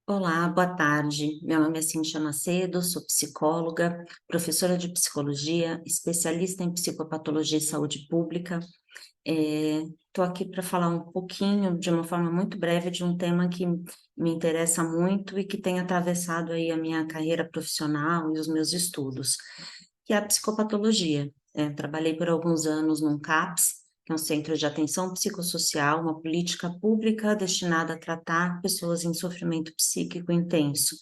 Olá, boa tarde. Meu nome é Cíntia Macedo, sou psicóloga, professora de psicologia, especialista em psicopatologia e saúde pública. Estou aqui para falar um pouquinho, de uma forma muito breve, de um tema que me interessa muito e que tem atravessado aí a minha carreira profissional e os meus estudos, que é a psicopatologia. Trabalhei por alguns anos num CAPS, que é um Centro de Atenção Psicossocial, uma política pública destinada a tratar pessoas em sofrimento psíquico intenso.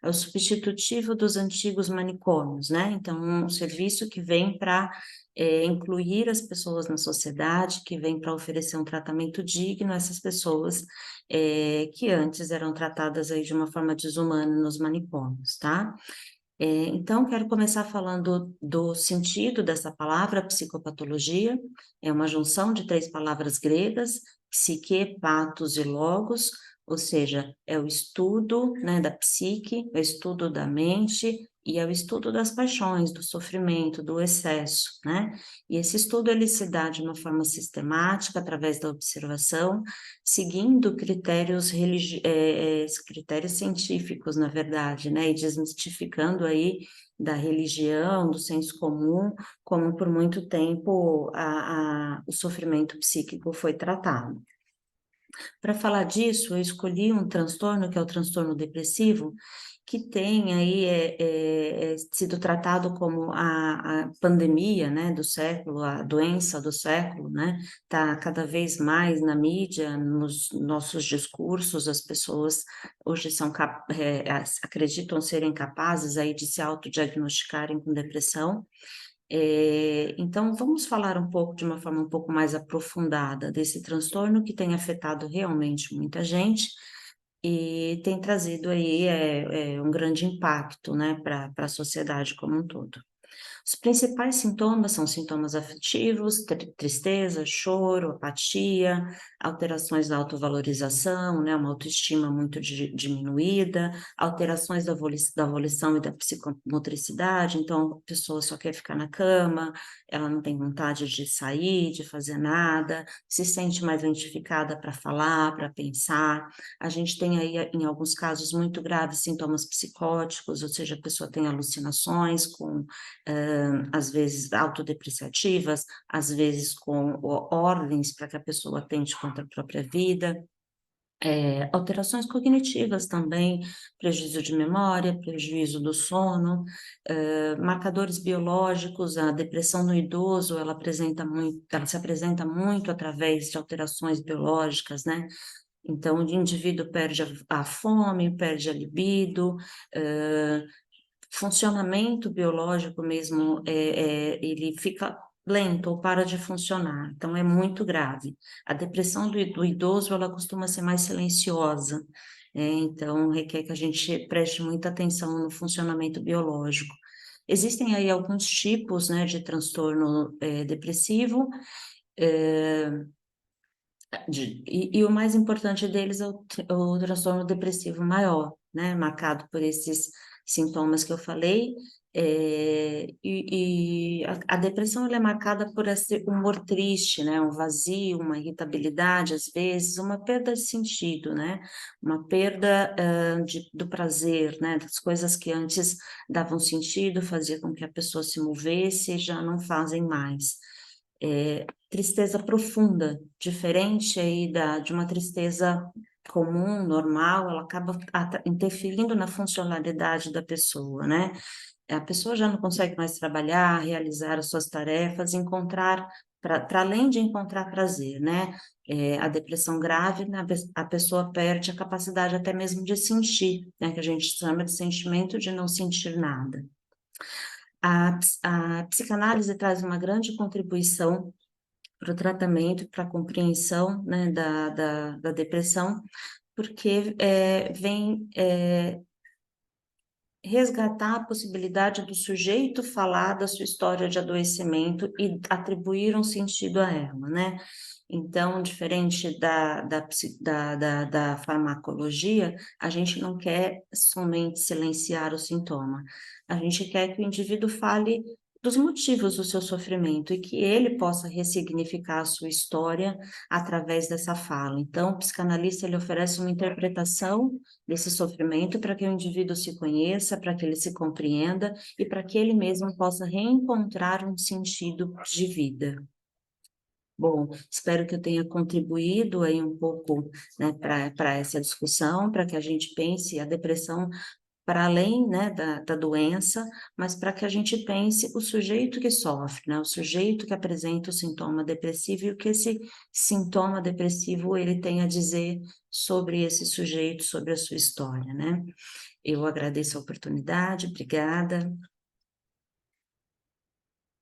É o substitutivo dos antigos manicômios, né? Então, um serviço que vem para incluir as pessoas na sociedade, que vem para oferecer um tratamento digno a essas pessoas que antes eram tratadas aí de uma forma desumana nos manicômios, tá? Então, quero começar falando do sentido dessa palavra, psicopatologia. É uma junção de três palavras gregas, psique, patos e logos, ou seja, é o estudo, né, da psique, é o estudo da mente e é o estudo das paixões, do sofrimento, do excesso, né? E esse estudo ele se dá de uma forma sistemática, através da observação, seguindo critérios científicos, na verdade, né, e desmistificando aí da religião, do senso comum, como por muito tempo o sofrimento psíquico foi tratado. Para falar disso, eu escolhi um transtorno, que é o transtorno depressivo, que tem aí sido tratado como a pandemia, né, do século, a doença do século, né, está cada vez mais na mídia, nos nossos discursos, as pessoas hoje acreditam serem capazes aí de se autodiagnosticarem com depressão. Então, vamos falar um pouco de uma forma um pouco mais aprofundada desse transtorno que tem afetado realmente muita gente e tem trazido aí um grande impacto, né, para a sociedade como um todo. Os principais sintomas são sintomas afetivos, tristeza, choro, apatia, alterações da autovalorização, né, uma autoestima muito diminuída, alterações da volição e da psicomotricidade, então a pessoa só quer ficar na cama, ela não tem vontade de sair, de fazer nada, se sente mais identificada para falar, para pensar. A gente tem aí, em alguns casos muito graves, sintomas psicóticos, ou seja, a pessoa tem alucinações com às vezes autodepreciativas, às vezes com ordens para que a pessoa atente contra a própria vida, alterações cognitivas também, prejuízo de memória, prejuízo do sono, marcadores biológicos, a depressão no idoso, ela se apresenta muito através de alterações biológicas, né? Então, o indivíduo perde a fome, perde a libido, funcionamento biológico mesmo, ele fica lento ou para de funcionar, então é muito grave. A depressão do idoso, ela costuma ser mais silenciosa, então requer que a gente preste muita atenção no funcionamento biológico. Existem aí alguns tipos, né, de transtorno depressivo, eh, e o mais importante deles é o transtorno depressivo maior, né, marcado por esses sintomas que eu falei, a depressão ela é marcada por esse humor triste, né, um vazio, uma irritabilidade, às vezes, uma perda de sentido, né, uma perda do prazer, né, das coisas que antes davam sentido, fazia com que a pessoa se movesse, já não fazem mais. Tristeza profunda, diferente aí de uma tristeza comum, normal, ela acaba interferindo na funcionalidade da pessoa, né? A pessoa já não consegue mais trabalhar, realizar as suas tarefas, encontrar, para além de encontrar prazer, né? A depressão grave, a pessoa perde a capacidade até mesmo de sentir, né? Que a gente chama de sentimento de não sentir nada. A psicanálise traz uma grande contribuição para o tratamento, para a compreensão, né, da depressão, porque vem resgatar a possibilidade do sujeito falar da sua história de adoecimento e atribuir um sentido a ela, né? Então, diferente da farmacologia, a gente não quer somente silenciar o sintoma, a gente quer que o indivíduo fale dos motivos do seu sofrimento e que ele possa ressignificar a sua história através dessa fala. Então, o psicanalista ele oferece uma interpretação desse sofrimento para que o indivíduo se conheça, para que ele se compreenda e para que ele mesmo possa reencontrar um sentido de vida. Bom, espero que eu tenha contribuído aí um pouco, né, para essa discussão, para que a gente pense a depressão para além, né, da doença, mas para que a gente pense o sujeito que sofre, né, o sujeito que apresenta o sintoma depressivo e o que esse sintoma depressivo ele tem a dizer sobre esse sujeito, sobre a sua história, né? Eu agradeço a oportunidade, obrigada.